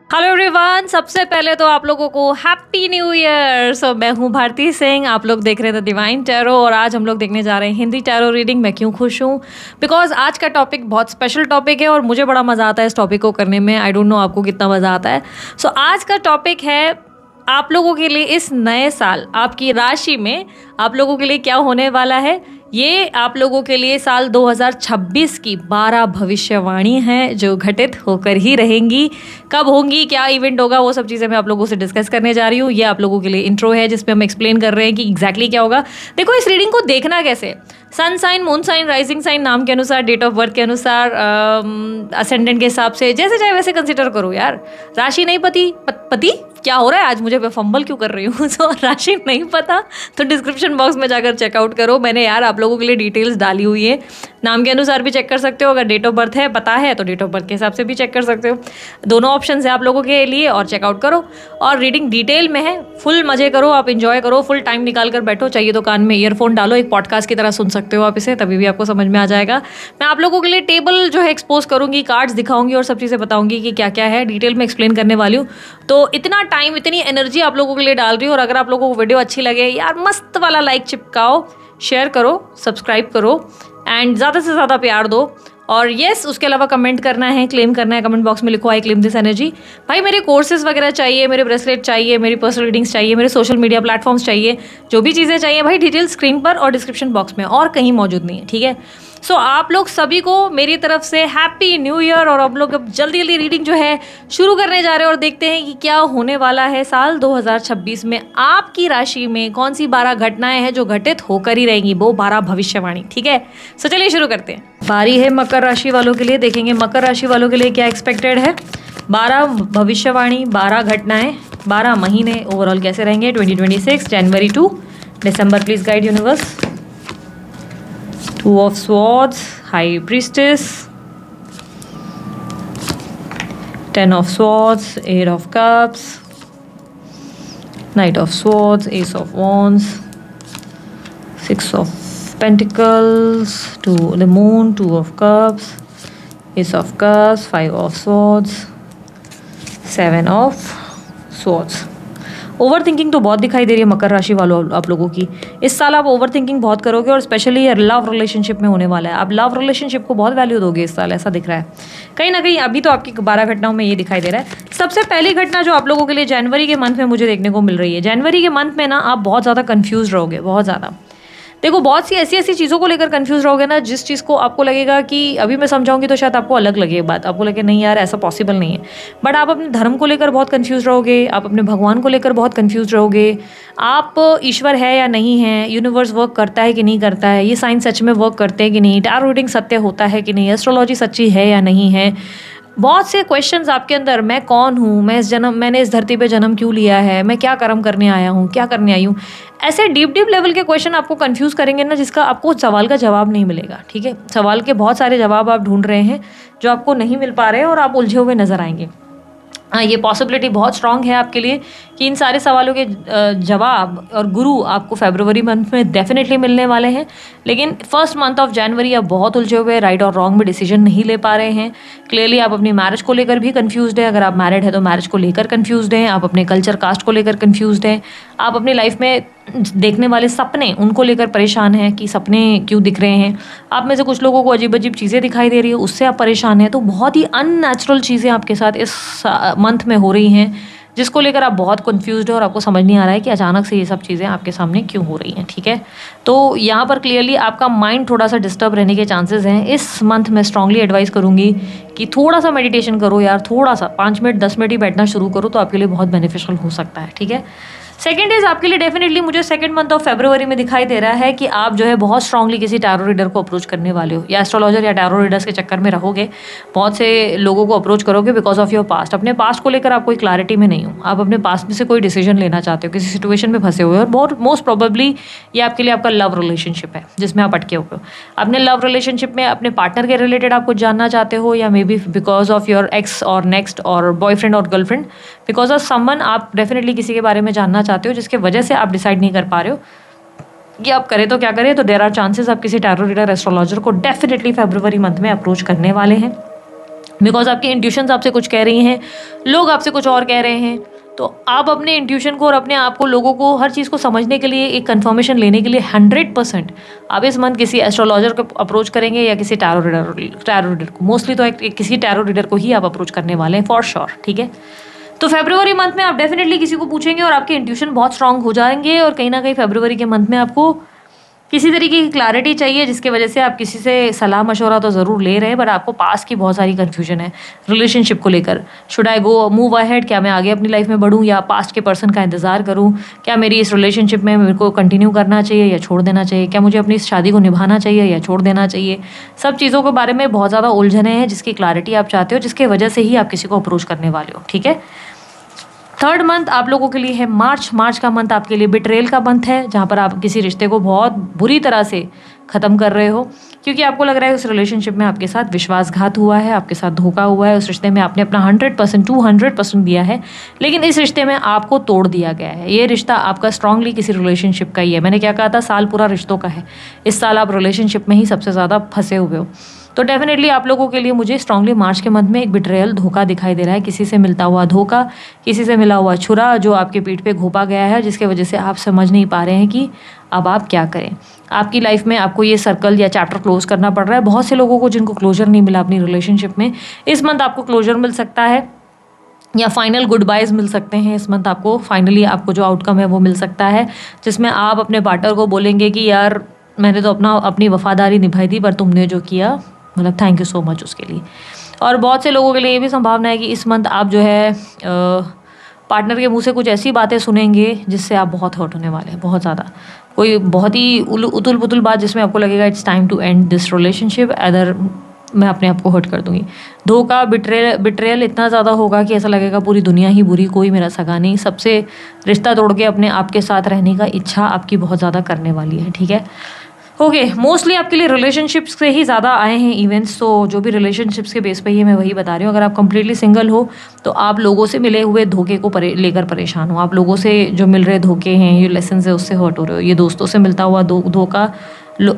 Hello everyone, सबसे पहले तो आप लोगों को हैप्पी न्यू ईयर। मैं हूँ भारती सिंह, आप लोग देख रहे थे डिवाइन टैरो और आज हम लोग देखने जा रहे हैं हिंदी टैरो रीडिंग। मैं क्यों खुश हूँ? बिकॉज आज का टॉपिक बहुत स्पेशल टॉपिक है और मुझे बड़ा मज़ा आता है इस टॉपिक को करने में। आई डोंट नो आपको कितना मज़ा आता है। आज का टॉपिक है आप लोगों के लिए इस नए साल आपकी राशि में आप लोगों के लिए क्या होने वाला है। ये आप लोगों के लिए साल 2026 की 12 भविष्यवाणी हैं जो घटित होकर ही रहेंगी। कब होंगी, क्या इवेंट होगा, वो सब चीज़ें मैं आप लोगों से डिस्कस करने जा रही हूँ। ये आप लोगों के लिए इंट्रो है जिसमें हम एक्सप्लेन कर रहे हैं कि एग्जैक्टली क्या होगा। देखो, इस रीडिंग को देखना कैसे, sun sign, moon sign, rising sign, नाम के अनुसार, डेट ऑफ बर्थ के अनुसार, असेंडेंट के हिसाब से, जैसे चाहे वैसे कंसिडर करो यार। राशि नहीं पति क्या हो रहा है आज, मुझे फंबल क्यों कर रही हूँ। राशि नहीं पता तो डिस्क्रिप्शन बॉक्स में जाकर चेकआउट करो। मैंने यार आप लोगों के लिए डिटेल्स डाली हुई है। नाम के अनुसार भी चेक कर सकते हो, अगर डेट ऑफ बर्थ है पता है तो डेट ऑफ बर्थ के हिसाब से भी चेक कर सकते हो। दोनों ऑप्शन है आप लोगों के लिए और चेकआउट करो। और रीडिंग डिटेल में है, फुल मजे करो, आप इंजॉय करो, फुल टाइम निकाल कर बैठो। चाहिए तो कान में ईयरफोन डालो, एक पॉडकास्ट की तरह सुन सकते हो आप इसे, तभी भी आपको समझ में आ जाएगा। मैं आप लोगों के लिए टेबल जो है एक्सपोज करूंगी, कार्ड्स दिखाऊंगी और सब चीज़ें बताऊंगी कि क्या क्या है, डिटेल में एक्सप्लेन करने वाली हूँ। तो इतना टाइम, इतनी एनर्जी आप लोगों के लिए डाल रही हूँ। और अगर आप लोगों को वीडियो अच्छी लगे यार, मस्त वाला लाइक चिपकाओ, शेयर करो, सब्सक्राइब करो एंड ज़्यादा से ज़्यादा प्यार दो। और येस, उसके अलावा कमेंट करना है, क्लेम करना है, कमेंट बॉक्स में लिखो आई क्लेम दिस एनर्जी। भाई मेरे कोर्सेज वगैरह चाहिए, मेरे ब्रेसलेट चाहिए, मेरी पर्सनल रीडिंग्स चाहिए, मेरे सोशल मीडिया प्लेटफॉर्म्स चाहिए, जो भी चीज़ें चाहिए भाई, डिटेल स्क्रीन पर और डिस्क्रिप्शन बॉक्स में, और कहीं मौजूद नहीं है, ठीक है। आप लोग सभी को मेरी तरफ से हैप्पी न्यू ईयर। और अब लोग अब जल्दी जल्दी रीडिंग जो है शुरू करने जा रहे हैं और देखते हैं कि क्या होने वाला है साल 2026 में आपकी राशि में। कौन सी 12 घटनाएं हैं जो घटित होकर ही रहेंगी, वो 12 भविष्यवाणी, ठीक है। चलिए शुरू करते हैं। बारी है मकर राशि वालों के लिए, देखेंगे मकर राशि वालों के लिए क्या एक्सपेक्टेड है। 12 भविष्यवाणी, 12 घटनाएं, 12 महीने ओवरऑल कैसे रहेंगे 2026 जनवरी टू दिसंबर। Please guide universe. Two of Swords, High Priestess, Ten of Swords, Eight of Cups, Knight of Swords, Ace of Wands, Six of Pentacles, the Moon, Two of Cups, Ace of Cups, Five of Swords, Seven of Swords। Over thinking तो बहुत दिखाई दे रही है मकर राशि वालों आप लोगों की। इस साल आप ओवर थिंकिंग बहुत करोगे और स्पेशली ये लव रिलेशनशिप में होने वाला है। आप लव रिलेशनशिप को बहुत वैल्यू दोगे इस साल, ऐसा दिख रहा है कहीं ना कहीं। अभी तो आपकी 12 घटनाओं में ये दिखाई दे रहा है। सबसे पहली घटना जो आप लोगों के लिए जनवरी के मंथ में मुझे देखने को मिल रही है, जनवरी के मंथ में ना आप बहुत ज़्यादा कन्फ्यूज रहोगे, बहुत ज़्यादा। देखो, बहुत सी ऐसी चीज़ों को लेकर कंफ्यूज रहोगे ना, जिस चीज़ को आपको लगेगा कि अभी मैं समझाऊंगी तो शायद आपको अलग लगे बात, आपको लगे नहीं यार ऐसा पॉसिबल नहीं है। बट आप अपने धर्म को लेकर बहुत कंफ्यूज रहोगे, आप अपने भगवान को लेकर बहुत कंफ्यूज रहोगे। आप ईश्वर है या नहीं है, यूनिवर्स वर्क करता है कि नहीं करता है, ये साइंस सच में वर्क करते हैं कि नहीं, टैरो रीडिंग सत्य होता है कि नहीं, एस्ट्रोलॉजी सच्ची है या नहीं है। बहुत से क्वेश्चंस आपके अंदर, मैं कौन हूँ, मैंने इस धरती पे जन्म क्यों लिया है, मैं क्या कर्म करने आया हूँ, क्या करने आई हूँ। ऐसे डीप लेवल के क्वेश्चन आपको कंफ्यूज करेंगे ना, जिसका आपको सवाल का जवाब नहीं मिलेगा, ठीक है। सवाल के बहुत सारे जवाब आप ढूंढ रहे हैं जो आपको नहीं मिल पा रहे हैं और आप उलझे हुए नजर आएंगे। हाँ, ये पॉसिबिलिटी बहुत स्ट्रांग है आपके लिए कि इन सारे सवालों के जवाब और गुरु आपको फरवरी मंथ में डेफिनेटली मिलने वाले हैं। लेकिन फर्स्ट मंथ ऑफ जनवरी आप बहुत उलझे हुए, राइट और रॉन्ग में डिसीजन नहीं ले पा रहे हैं। क्लियरली आप अपनी मैरिज को लेकर भी कंफ्यूज्ड हैं, अगर आप मैरिड है तो मैरिज को लेकर कंफ्यूज्ड हैं, आप अपने कल्चर कास्ट को लेकर कंफ्यूज्ड हैं, आप अपनी लाइफ में देखने वाले सपने उनको लेकर परेशान हैं कि सपने क्यों दिख रहे हैं। आप में से कुछ लोगों को अजीब अजीब चीज़ें दिखाई दे रही है, उससे आप परेशान हैं। तो बहुत ही अननेचुरल चीज़ें आपके साथ इस मंथ में हो रही हैं, जिसको लेकर आप बहुत कंफ्यूज्ड हो और आपको समझ नहीं आ रहा है कि अचानक से ये सब चीज़ें आपके सामने क्यों हो रही हैं, ठीक है। तो यहाँ पर क्लियरली आपका माइंड थोड़ा सा डिस्टर्ब रहने के चांसेस हैं। इस मंथ में स्ट्रांगली एडवाइस करूँगी कि थोड़ा सा मेडिटेशन करो यार, थोड़ा सा 5 मिनट 10 मिनट ही बैठना शुरू करो तो आपके लिए बहुत बेनिफिशियल हो सकता है, ठीक है। सेकेंड इज आपके लिए डेफिनेटली मुझे सेकंड मंथ ऑफ फरवरी में दिखाई दे रहा है कि आप जो है बहुत स्ट्रांगली किसी टैरो रीडर को अप्रोच करने वाले हो, या एस्ट्रोलॉजर या टैरो रीडर्स के चक्कर में रहोगे। बहुत से लोगों को अप्रोच करोगे बिकॉज ऑफ योर पास्ट। अपने पास्ट को लेकर आप कोई क्लैरिटी में नहीं हो, आप अपने पास्ट में से कोई डिसीजन लेना चाहते हो, किसी सिचुएशन में फंसे हुए हो और बहुत मोस्ट प्रोबेबली ये आपके लिए आपका लव रिलेशनशिप है जिसमें आप अटके हुए हो। अपने लव रिलेशनशिप में अपने पार्टनर के रिलेटेड आप कुछ जानना चाहते हो, या may be because of your x और नेक्स्ट और बॉयफ्रेंड और गर्लफ्रेंड, बिकॉज ऑफ समवन आप डेफिनेटली किसी के बारे में जानना चाहते हो जिसके वजह से आप डिसाइड नहीं कर पा रहे हो कि आप करें तो क्या करें। तो देयर आर चांसेस आप किसी टैरो रीडर एस्ट्रोलॉजर को डेफिनेटली फरवरी मंथ में अप्रोच करने वाले हैं। बिकॉज आपकी इंट्यूशंस आपसे कुछ कह रही हैं, लोग आपसे कुछ और कह रहे हैं। तो आप अपने इंट्यूशन को और अपने आप को, लोगों को, हर चीज़ को समझने के लिए, एक कंफर्मेशन लेने के लिए 100% आप इस मंथ किसी एस्ट्रोलॉजर को अप्रोच करेंगे या किसी टैरो रीडर को। मोस्टली तो किसी टैरो रीडर को ही आप अप्रोच करने वाले हैं फॉर श्योर, ठीक है। तो फरवरी मंथ में आप डेफिनेटली किसी को पूछेंगे और आपके इंट्यूशन बहुत स्ट्रांग हो जाएंगे, और कहीं ना कहीं फरवरी के मंथ में आपको किसी तरीके की क्लैरिटी चाहिए, जिसकी वजह से आप किसी से सलाह मशवरा तो ज़रूर ले रहे हैं, बट आपको पास की बहुत सारी कन्फ्यूजन है रिलेशनशिप को लेकर। Should I go move ahead, क्या मैं आगे अपनी लाइफ में बढ़ूँ या पास्ट के पर्सन का इंतज़ार करूँ? क्या मेरी इस रिलेशनशिप में मेरे को कंटिन्यू करना चाहिए या छोड़ देना चाहिए? क्या मुझे अपनी इस शादी को निभाना चाहिए या छोड़ देना चाहिए? सब चीज़ों के बारे में बहुत ज़्यादा उलझने हैं, जिसकी क्लैरिटी आप चाहते हो, जिसकी वजह से ही आप किसी को अप्रोच करने वाले हो, ठीक है। थर्ड मंथ आप लोगों के लिए है मार्च का मंथ आपके लिए बिट्रेल का मंथ है, जहाँ पर आप किसी रिश्ते को बहुत बुरी तरह से ख़त्म कर रहे हो, क्योंकि आपको लग रहा है उस रिलेशनशिप में आपके साथ विश्वासघात हुआ है, आपके साथ धोखा हुआ है, उस रिश्ते में आपने अपना 100% 200% दिया है, लेकिन इस रिश्ते में आपको तोड़ दिया गया है। ये रिश्ता आपका स्ट्रांगली किसी रिलेशनशिप का ही है। मैंने क्या कहा था, साल पूरा रिश्तों का है। इस साल आप रिलेशनशिप में ही सबसे ज़्यादा फंसे हुए हो। तो डेफिनेटली आप लोगों के लिए मुझे स्ट्रांगली मार्च के मंथ में एक बिट्रेयल, धोखा दिखाई दे रहा है। किसी से मिलता हुआ धोखा, किसी से मिला हुआ छुरा जो आपके पीठ पे घोंपा गया है, जिसके वजह से आप समझ नहीं पा रहे हैं कि अब आप क्या करें। आपकी लाइफ में आपको ये सर्कल या चैप्टर क्लोज करना पड़ रहा है। बहुत से लोगों को जिनको क्लोजर नहीं मिला अपनी रिलेशनशिप में, इस मंथ आपको क्लोजर मिल सकता है, या फाइनल गुड बाइज मिल सकते हैं। इस मंथ आपको फाइनली आपको जो आउटकम है वो मिल सकता है, जिसमें आप अपने पार्टनर को बोलेंगे कि यार मैंने तो अपनी वफादारी निभाई थी, पर तुमने जो किया, मतलब थैंक यू सो मच उसके लिए। और बहुत से लोगों के लिए ये भी संभावना है कि इस मंथ आप जो है पार्टनर के मुंह से कुछ ऐसी बातें सुनेंगे जिससे आप बहुत हर्ट होने वाले हैं, बहुत ज़्यादा। कोई बहुत ही उतुल पुतुल बात जिसमें आपको लगेगा it's time to end this relationship, other मैं अपने आप को हर्ट कर दूंगी। धोखा, बिट्रेयल इतना ज़्यादा होगा कि ऐसा लगेगा पूरी दुनिया ही बुरी, कोई मेरा सगा नहीं। सबसे रिश्ता तोड़ के अपने आप के साथ रहने का इच्छा आपकी बहुत ज़्यादा करने वाली है, ठीक है। ओके, मोस्टली आपके लिए रिलेशनशिप्स से ही ज़्यादा आए हैं इवेंट्स, तो जो भी रिलेशनशिप्स के बेस पे ही मैं वही बता रही हूँ। अगर आप कंप्लीटली सिंगल हो तो आप लोगों से मिले हुए धोखे को लेकर परेशान हो। आप लोगों से जो मिल रहे धोखे हैं, ये लेसन है, उससे हर्ट हो रहे हो। ये दोस्तों से मिलता हुआ धोखा,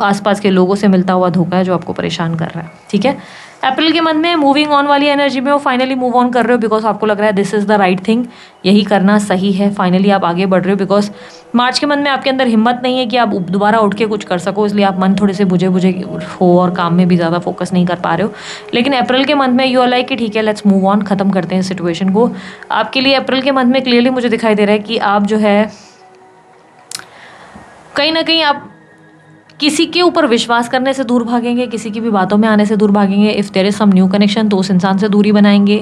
आसपास के लोगों से मिलता हुआ धोखा है जो आपको परेशान कर रहा है, ठीक है। अप्रैल के मंथ में मूविंग ऑन वाली एनर्जी में हो, फाइनली मूव ऑन कर रहे हो, बिकॉज आपको लग रहा है this is the right thing, यही करना सही है। फाइनली आप आगे बढ़ रहे हो, बिकॉज मार्च के मंथ में आपके अंदर हिम्मत नहीं है कि आप दोबारा उठ के कुछ कर सको, इसलिए आप मन थोड़े से बुझे हो और काम में भी ज़्यादा फोकस नहीं कर पा रहे हो। लेकिन अप्रैल के मंथ में यू आर लाइक कि ठीक है, लेट्स मूव ऑन, ख़त्म करते हैं सिचुएशन को। आपके लिए अप्रैल के मंथ में क्लियरली मुझे दिखाई दे रहा है कि आप जो है कहीं ना कहीं आप किसी के ऊपर विश्वास करने से दूर भागेंगे, किसी की भी बातों में आने से दूर भागेंगे। If there is some new connection तो उस इंसान से दूरी बनाएंगे।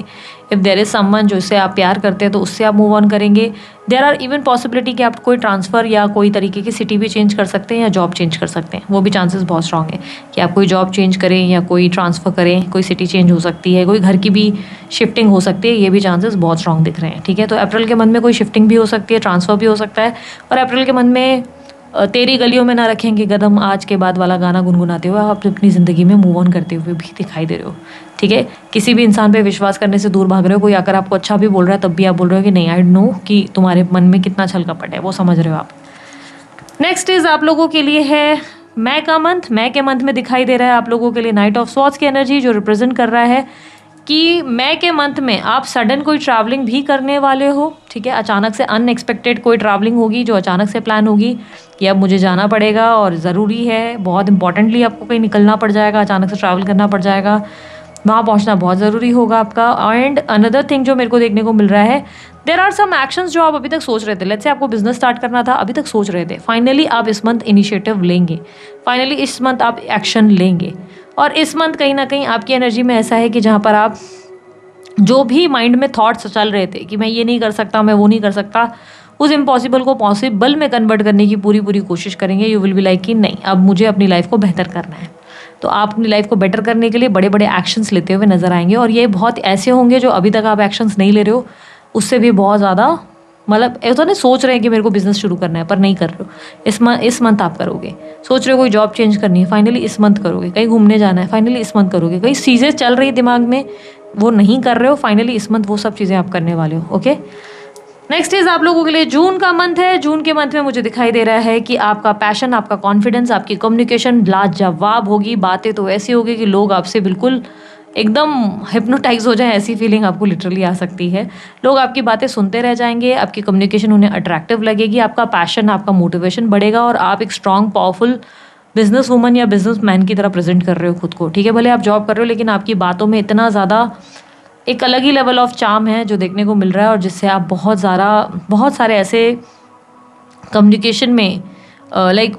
इफ़ देयर इज़ समवन जिससे आप प्यार करते हैं तो उससे आप मूव ऑन करेंगे। देयर आर इवन पॉसिबिलिटी कि आप कोई ट्रांसफ़र या कोई तरीके की सिटी भी चेंज कर सकते हैं या जॉब चेंज कर सकते हैं। वो भी चांसेस बहुत स्ट्रांग है कि आप कोई जॉब चेंज करें या कोई ट्रांसफ़र करें, कोई सिटी चेंज हो सकती है, कोई घर की भी शिफ्टिंग हो सकती है। ये भी चांसेस बहुत स्ट्रांग दिख रहे हैं, ठीक है। तो अप्रैल के मंथ में कोई शिफ्टिंग भी हो सकती है, ट्रांसफ़र भी हो सकता है। और अप्रैल के मंथ में तेरी गलियों में ना रखेंगे कदम आज के बाद वाला गाना गुनगुनाते हुए आप अपनी ज़िंदगी में मूव ऑन करते हुए भी दिखाई दे रहे हो, ठीक है। किसी भी इंसान पे विश्वास करने से दूर भाग रहे हो। कोई अगर आपको अच्छा भी बोल रहा है तब भी आप बोल रहे हो कि नहीं, आई नो कि तुम्हारे मन में कितना छल कपट है, वो समझ रहे हो आप। नेक्स्ट इज आप लोगों के लिए है मई का मंथ। मई के मंथ में दिखाई दे रहा है आप लोगों के लिए नाइट ऑफ स्वॉर्ड्स की एनर्जी, जो रिप्रेजेंट कर रहा है कि मई के मंथ में आप सडन कोई ट्रैवलिंग भी करने वाले हो, ठीक है। अचानक से अनएक्सपेक्टेड कोई ट्रैवलिंग होगी जो अचानक से प्लान होगी कि अब मुझे जाना पड़ेगा और ज़रूरी है, बहुत इंपॉर्टेंटली आपको कहीं निकलना पड़ जाएगा, अचानक से ट्रैवल करना पड़ जाएगा, वहाँ पहुँचना बहुत ज़रूरी होगा आपका। एंड अनदर थिंग जो मेरे को देखने को मिल रहा है, देयर आर सम एक्शंस जो आप अभी तक सोच रहे थे। लेट्स से आपको बिजनेस स्टार्ट करना था, अभी तक सोच रहे थे, फाइनली आप इस मंथ इनिशिएटिव लेंगे, फाइनली इस मंथ आप एक्शन लेंगे। और इस मंथ कहीं ना कहीं आपकी एनर्जी में ऐसा है कि जहाँ पर आप जो भी माइंड में थॉट्स चल रहे थे कि मैं ये नहीं कर सकता, मैं वो नहीं कर सकता, उस इम्पॉसिबल को पॉसिबल में कन्वर्ट करने की पूरी कोशिश करेंगे। यू विल बी लाइक कि नहीं, अब मुझे अपनी लाइफ को बेहतर करना है। तो आप अपनी लाइफ को बेटर करने के लिए बड़े बड़े एक्शंस लेते हुए नजर आएंगे, और ये बहुत ऐसे होंगे जो अभी तक आप एक्शंस नहीं ले रहे हो, उससे भी बहुत ज़्यादा, मतलब ऐसा नहीं सोच रहे हैं कि मेरे को बिजनेस शुरू करना है पर नहीं कर रहे हो। इस मंथ आप करोगे। सोच रहे हो कोई जॉब चेंज करनी है, फाइनली इस मंथ करोगे। कहीं घूमने जाना है, फाइनली इस मंथ करोगे। कई चीज़ें चल रही दिमाग में, वो नहीं कर रहे हो, फाइनली इस मंथ वो सब चीज़ें आप करने वाले हो, ओके। नेक्स्ट इज आप लोगों के लिए जून का मंथ है। जून के मंथ में मुझे दिखाई दे रहा है कि आपका पैशन, आपका कॉन्फिडेंस, आपकी कम्युनिकेशन लाजवाब होगी। बातें तो ऐसी होगी कि लोग आपसे बिल्कुल एकदम हिप्नोटाइज हो जाए, ऐसी फीलिंग आपको लिटरली आ सकती है। लोग आपकी बातें सुनते रह जाएंगे, आपकी कम्युनिकेशन उन्हें अट्रैक्टिव लगेगी, आपका पैशन, आपका मोटिवेशन बढ़ेगा और आप एक स्ट्रॉन्ग पावरफुल बिजनेस वूमन या बिजनेस मैन की तरह प्रेजेंट कर रहे हो खुद को, ठीक है। भले आप जॉब कर रहे हो लेकिन आपकी बातों में इतना ज़्यादा एक अलग ही लेवल ऑफ चार्म है जो देखने को मिल रहा है, और जिससे आप बहुत सारे ऐसे कम्युनिकेशन में लाइक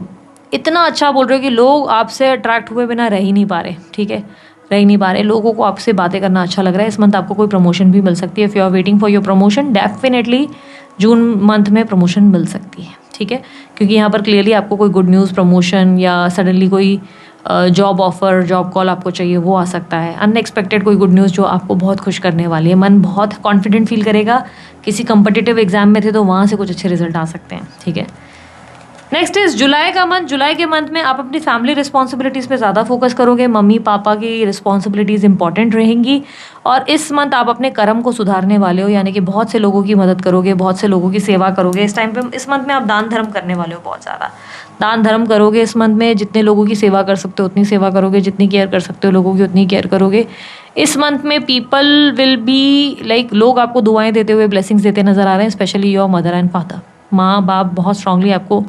इतना अच्छा बोल रहे हो कि लोग आपसे अट्रैक्ट हुए बिना रह ही नहीं पा रहे, ठीक है, रह ही नहीं पा रहे। लोगों को आपसे बातें करना अच्छा लग रहा है। इस मंथ आपको कोई प्रमोशन भी मिल सकती है। If you are waiting for your promotion, definitely June month में प्रमोशन मिल सकती है, ठीक है, क्योंकि यहाँ पर क्लियरली आपको कोई गुड न्यूज़, प्रमोशन या सडनली कोई जॉब ऑफर, जॉब कॉल आपको चाहिए, वो आ सकता है। अनएक्सपेक्टेड कोई गुड न्यूज़ जो आपको बहुत खुश करने वाली है। मन बहुत कॉन्फिडेंट फील करेगा। किसी कंपटीटिव एग्जाम में थे तो वहाँ से कुछ अच्छे रिजल्ट आ सकते हैं, ठीक है। नेक्स्ट इज जुलाई का मंथ। जुलाई के मंथ में आप अपनी फैमिली रिस्पॉन्सिबिलिटीज़ पे ज़्यादा फोकस करोगे। मम्मी पापा की रिस्पॉन्सिबिलिटीज़ इंपॉर्टेंट रहेंगी, और इस मंथ आप अपने कर्म को सुधारने वाले हो, यानी कि बहुत से लोगों की मदद करोगे, बहुत से लोगों की सेवा करोगे। इस टाइम पे, इस मंथ में आप दान धर्म करने वाले हो, बहुत ज़्यादा दान धर्म करोगे इस मंथ में। जितने लोगों की सेवा कर सकते हो उतनी सेवा करोगे, जितनी केयर कर सकते हो लोगों की उतनी केयर करोगे। इस मंथ में पीपल विल बी लाइक, लोग आपको दुआएं देते हुए, ब्लेसिंग्स देते नजर आ रहे हैं, specially your mother and father. माँ बाप बहुत स्ट्रांगली आपको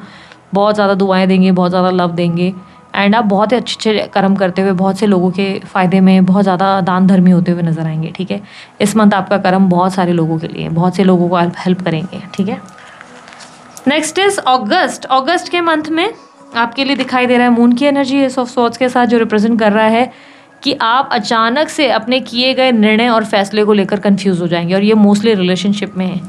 बहुत ज़्यादा दुआएं देंगे, बहुत ज़्यादा लव देंगे, एंड आप बहुत ही अच्छे अच्छे कर्म करते हुए बहुत से लोगों के फ़ायदे में बहुत ज़्यादा दान धर्मी होते हुए नजर आएंगे, ठीक है। इस मंथ आपका कर्म बहुत सारे लोगों के लिए, बहुत से लोगों को हेल्प करेंगे, ठीक है। नेक्स्ट इज अगस्त। अगस्त के मंथ में आपके लिए दिखाई दे रहा है मून की एनर्जी एस ऑफ स्वॉर्ड्स के साथ, जो रिप्रेजेंट कर रहा है कि आप अचानक से अपने किए गए निर्णय और फैसले को लेकर कंफ्यूज हो जाएंगे, और ये मोस्टली रिलेशनशिप में है।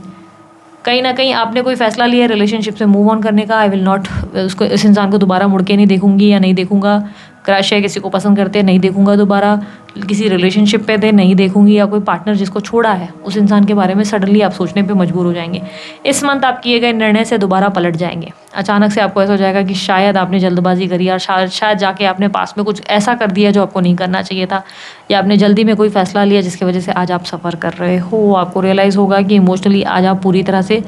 कहीं ना कहीं आपने कोई फैसला लिया है रिलेशनशिप से मूव ऑन करने का, आई विल नॉट, उसको, इस इंसान को दोबारा मुड़ के नहीं देखूंगी या नहीं देखूंगा। क्रश है, किसी को पसंद करते हैं, नहीं देखूंगा दोबारा। किसी रिलेशनशिप पे थे, नहीं देखूंगी। या कोई पार्टनर जिसको छोड़ा है उस इंसान के बारे में सडनली आप सोचने पे मजबूर हो जाएंगे। इस मंथ आप किए गए निर्णय से दोबारा पलट जाएंगे। अचानक से आपको ऐसा हो जाएगा कि शायद आपने जल्दबाजी करी, और शायद जाके आपने पास में कुछ ऐसा कर दिया जो आपको नहीं करना चाहिए था, या आपने जल्दी में कोई फैसला लिया जिसकी वजह से आज आप सफ़र कर रहे हो। आपको रियलाइज़ होगा कि इमोशनली आज आप पूरी तरह से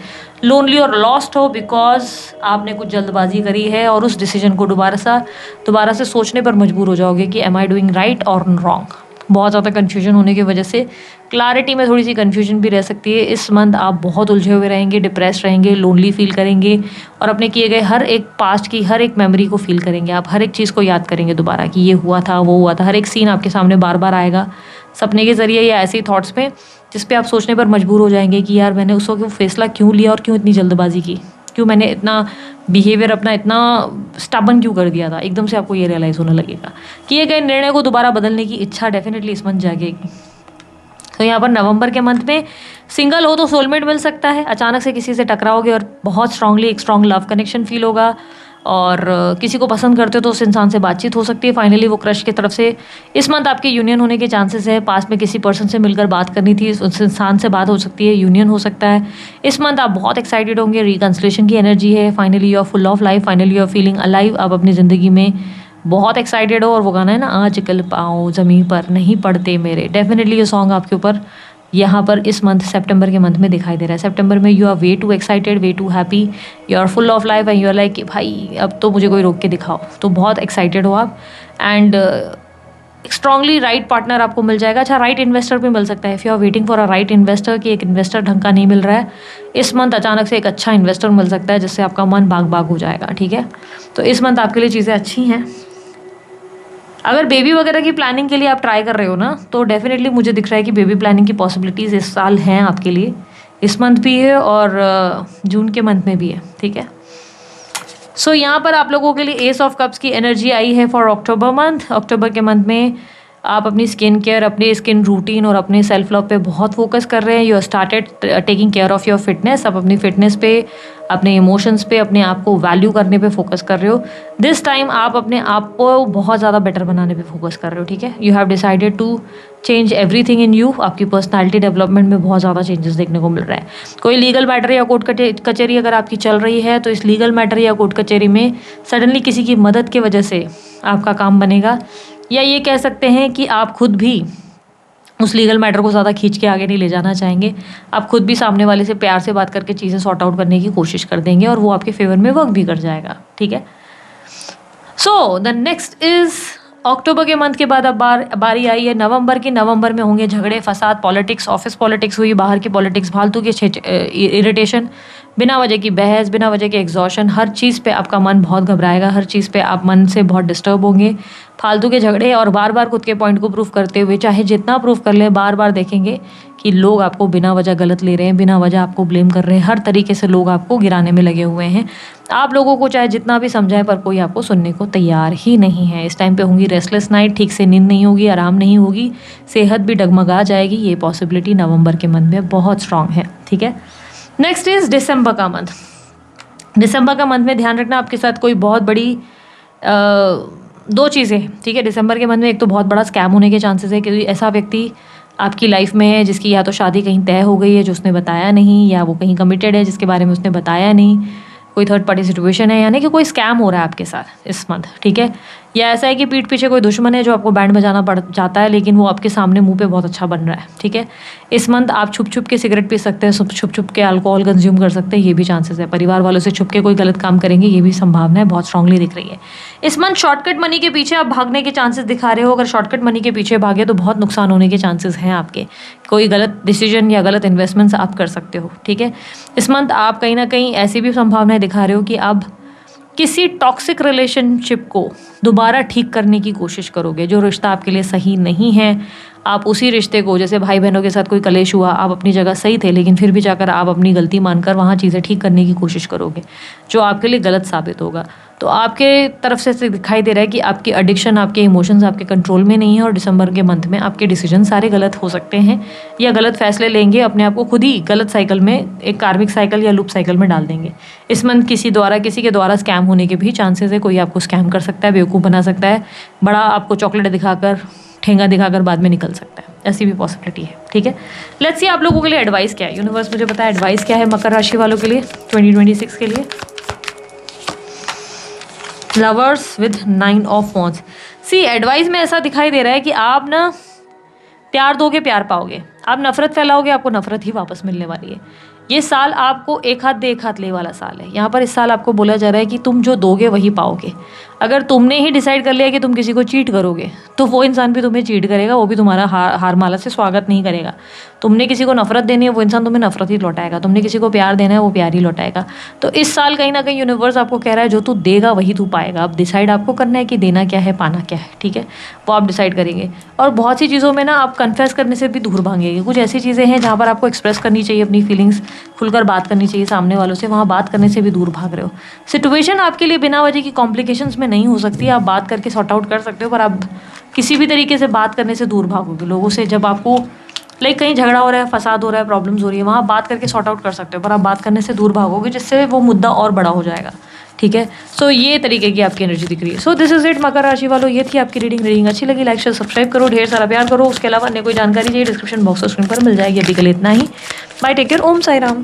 लोनली और लॉस्ट हो, बिकॉज आपने कुछ जल्दबाजी करी है, और उस डिसीजन को दोबारा से सोचने पर मजबूर हो जाओगे कि एम आई डूइंग राइट और रॉन्ग। बहुत ज़्यादा कन्फ्यूजन होने की वजह से क्लैरिटी में थोड़ी सी कन्फ्यूजन भी रह सकती है। इस मंथ आप बहुत उलझे हुए रहेंगे, डिप्रेस रहेंगे, लोनली फील करेंगे, और अपने किए गए हर एक पास्ट की हर एक मेमोरी को फील करेंगे। आप हर एक चीज़ को याद करेंगे दोबारा कि ये हुआ था, वो हुआ था। हर एक सीन आपके सामने बार बार आएगा सपने के ज़रिए या ऐसे ही थॉट्स में, जिस पे आप सोचने पर मजबूर हो जाएंगे कि यार मैंने उस वक्त फैसला क्यों लिया, और क्यों इतनी जल्दबाजी की, क्यों मैंने इतना बिहेवियर अपना इतना स्टबन क्यों कर दिया था। एकदम से आपको ये रियलाइज़ होने लगेगा। किए गए निर्णय को दोबारा बदलने की इच्छा डेफिनेटली इस मंथ जागेगी। तो यहाँ पर नवंबर के मंथ में सिंगल हो तो सोलमेट मिल सकता है। अचानक से किसी से टकराओगे और बहुत स्ट्रांगली एक स्ट्रॉन्ग लव कनेक्शन फील होगा, और किसी को पसंद करते हो तो उस इंसान से बातचीत हो सकती है। फाइनली वो क्रश की तरफ से इस मंथ आपके यूनियन होने के चांसेस है। पास में किसी पर्सन से मिलकर बात करनी थी, उस इंसान से बात हो सकती है, यूनियन हो सकता है। इस मंथ आप बहुत एक्साइटेड होंगे, रिकंसिलेशन की एनर्जी है। Finally you are full of life, finally you are feeling alive. आप अपनी ज़िंदगी में बहुत एक्साइटेड हो, और वो गाना है ना, आज कल पाँव ज़मीन पर नहीं पड़ते मेरे, डेफिनेटली ये सॉन्ग आपके ऊपर यहाँ पर इस मंथ सितंबर के मंथ में दिखाई दे रहा है। सितंबर में you are way too excited, way too happy, you are full of life, and you are like कि भाई अब तो मुझे कोई रोक के दिखाओ। तो बहुत एक्साइटेड हो आप, एंड स्ट्रांगली राइट पार्टनर आपको मिल जाएगा। अच्छा, राइट इन्वेस्टर भी मिल सकता है। If you are waiting for a right investor, कि एक इन्वेस्टर ढंग का नहीं मिल रहा है, इस मंथ अचानक से एक अच्छा इन्वेस्टर मिल सकता है जिससे आपका मन बाग बाग हो जाएगा, ठीक है। तो इस मंथ आपके लिए चीज़ें अच्छी हैं। अगर बेबी वगैरह की प्लानिंग के लिए आप ट्राई कर रहे हो ना, तो डेफिनेटली मुझे दिख रहा है कि बेबी प्लानिंग की पॉसिबिलिटीज़ इस साल हैं आपके लिए। इस मंथ भी है और जून के मंथ में भी है, ठीक है। सो यहाँ पर आप लोगों के लिए एस ऑफ कप्स की एनर्जी आई है फॉर अक्टूबर मंथ। अक्टूबर के मंथ में आप अपनी स्किन केयर, अपने स्किन रूटीन और अपने सेल्फ लव पे बहुत फोकस कर रहे हैं। You started taking care of your fitness. आप अपनी फिटनेस पे, अपने इमोशंस पे, अपने आप को वैल्यू करने पे फोकस कर रहे हो। दिस टाइम आप अपने आप को बहुत ज़्यादा बेटर बनाने पे फोकस कर रहे हो, ठीक है। You have decided to change everything in you. आपकी पर्सनालिटी डेवलपमेंट में बहुत ज़्यादा चेंजेस देखने को मिल रहा है। कोई लीगल मैटर या कोर्ट कचहरी अगर आपकी चल रही है, तो इस लीगल मैटर या कोर्ट कचहरी में सडनली किसी की मदद की वजह से आपका काम बनेगा, या ये कह सकते हैं कि आप खुद भी उस लीगल मैटर को ज़्यादा खींच के आगे नहीं ले जाना चाहेंगे। आप खुद भी सामने वाले से प्यार से बात करके चीज़ें सॉर्ट आउट करने की कोशिश कर देंगे, और वो आपके फेवर में वर्क भी कर जाएगा, ठीक है। सो द नेक्स्ट इज अक्टूबर के मंथ के बाद अब बारी आई है नवंबर की। नवंबर में होंगे झगड़े, फसाद, पॉलिटिक्स, ऑफिस पॉलिटिक्स हुई, बाहर की पॉलिटिक्स, फालतू के इरिटेशन, बिना वजह की बहस, बिना वजह के एग्जॉशन, हर चीज़ पे आपका मन बहुत घबराएगा, हर चीज़ पे आप मन से बहुत डिस्टर्ब होंगे, फालतू के झगड़े और बार बार खुद के पॉइंट को प्रूव करते हुए, चाहे जितना प्रूव कर ले, बार बार देखेंगे कि लोग आपको बिना वजह गलत ले रहे हैं, बिना वजह आपको ब्लेम कर रहे हैं, हर तरीके से लोग आपको गिराने में लगे हुए हैं। आप लोगों को चाहे जितना भी समझाएं पर कोई आपको सुनने को तैयार ही नहीं है। इस टाइम पे होंगी रेस्टलेस नाइट, ठीक से नींद नहीं होगी, आराम नहीं होगी, सेहत भी डगमगा जाएगी। ये पॉसिबिलिटी नवंबर के मंथ में बहुत स्ट्रांग है, ठीक है। नेक्स्ट इज दिसंबर का मंथ। दिसंबर का मंथ में ध्यान रखना आपके साथ कोई बहुत बड़ी दो चीज़ें, ठीक है। दिसंबर के मंथ में एक तो बहुत बड़ा स्कैम होने के चांसेस है, क्योंकि ऐसा व्यक्ति आपकी लाइफ में है जिसकी या तो शादी कहीं तय हो गई है जो उसने बताया नहीं, या वो कहीं कमिटेड है जिसके बारे में उसने बताया नहीं, कोई थर्ड पार्टी सिचुएशन है, यानी कि कोई स्कैम हो रहा है आपके साथ इस मंथ, ठीक है। या ऐसा है कि पीठ पीछे कोई दुश्मन है जो आपको बैंड बजाना पड़ जाता है, लेकिन वो आपके सामने मुंह पे बहुत अच्छा बन रहा है, ठीक है। इस मंथ आप छुप छुप के सिगरेट पी सकते हैं, छुप छुप के अल्कोहल कंज्यूम कर सकते हैं, ये भी चांसेस है। परिवार वालों से छुप के कोई गलत काम करेंगे, ये भी संभावना है, बहुत स्ट्रांगली दिख रही है। इस मंथ शॉर्टकट मनी के पीछे आप भागने के चांसेस दिखा रहे हो। अगर शॉर्टकट मनी के पीछे भागे तो बहुत नुकसान होने के चांसेस हैं आपके। कोई गलत डिसीजन या गलत इन्वेस्टमेंट्स आप कर सकते हो, ठीक है। इस मंथ आप कहीं ना कहीं ऐसी भी संभावनाएं दिखा रहे हो कि आप किसी टॉक्सिक रिलेशनशिप को दोबारा ठीक करने की कोशिश करोगे। जो रिश्ता आपके लिए सही नहीं है, आप उसी रिश्ते को, जैसे भाई बहनों के साथ कोई कलेश हुआ, आप अपनी जगह सही थे लेकिन फिर भी जाकर आप अपनी गलती मानकर वहाँ चीज़ें ठीक करने की कोशिश करोगे, जो आपके लिए गलत साबित होगा। तो आपके तरफ से दिखाई दे रहा है कि आपकी एडिक्शन, आपके इमोशंस आपके कंट्रोल में नहीं है, और दिसंबर के मंथ में आपके डिसीजन सारे गलत हो सकते हैं, या गलत फैसले लेंगे, अपने आप को खुद ही गलत साइकिल में, एक कार्मिक साइकिल या लूप साइकिल में डाल देंगे। इस मंथ किसी के द्वारा स्कैम होने के भी चांसेस है। कोई आपको स्कैम कर सकता है, बेवकूफ़ बना सकता है, बड़ा आपको चॉकलेट दिखाकर, ठेंगा दिखाकर बाद में निकल सकता है, ऐसी भी पॉसिबिलिटी है, ठीक है। लेट्स सी आप लोगों के लिए एडवाइस क्या है। यूनिवर्स मुझे पता है एडवाइस क्या है मकर राशि वालों के लिए 2026 के लिए। Lovers with 9 of wands. See advice में ऐसा दिखाई दे रहा है कि आप ना प्यार दोगे, प्यार पाओगे, आप नफरत फैलाओगे, आपको नफरत ही वापस मिलने वाली है। ये साल आपको एक हाथ दे एक हाथ ले वाला साल है। यहाँ पर इस साल आपको बोला जा रहा है कि तुम जो दोगे वही पाओगे। अगर तुमने ही डिसाइड कर लिया कि तुम किसी को चीट करोगे तो वो इंसान भी तुम्हें चीट करेगा, वो भी तुम्हारा हार माला से स्वागत नहीं करेगा। तुमने किसी को नफरत देनी है, वो इंसान तुम्हें नफरत ही लौटाएगा। तुमने किसी को प्यार देना है, वो प्यार ही लौटाएगा। तो इस साल कहीं ना कहीं यूनिवर्स आपको कह रहा है जो तू देगा वही तू पाएगा। अब डिसाइड आपको करना है कि देना क्या है, पाना क्या है, ठीक है, वो आप डिसाइड करेंगे। और बहुत सी चीज़ों में ना आप कन्फेस करने से भी दूर भागेंगे। कुछ ऐसी चीज़ें हैं जहाँ पर आपको एक्सप्रेस करनी चाहिए अपनी फीलिंग्स, खुलकर बात करनी चाहिए सामने वालों से, वहाँ बात करने से भी दूर भाग रहे हो। सिचुएशन आपके लिए बिना वजह की कॉम्प्लिकेशंस में नहीं हो सकती, आप बात करके सॉर्ट आउट कर सकते हो, पर आप किसी भी तरीके से बात करने से दूर भागोगे लोगों से। जब आपको कहीं झगड़ा हो रहा है, फसाद हो रहा है, प्रॉब्लम्स हो रही है, वहाँ बात करके सॉर्ट आउट कर सकते हो, पर आप बात करने से दूर भागोगे जिससे वो मुद्दा और बड़ा हो जाएगा, ठीक है। सो ये तरीके की आपकी एनर्जी दिख रही है। सो दिस इज इट मकर राशि वालों, ये थी आपकी रीडिंग अच्छी लगी लाइक शेयर सब्सक्राइब करो, ढेर सारा प्यार करो। उसके अलावा अन्य कोई जानकारी चाहिए डिस्क्रिप्शन बॉक्स और स्क्रीन पर मिल जाएगी। अभी के लिए इतना ही, बाय, टेक केयर, ओम साई राम।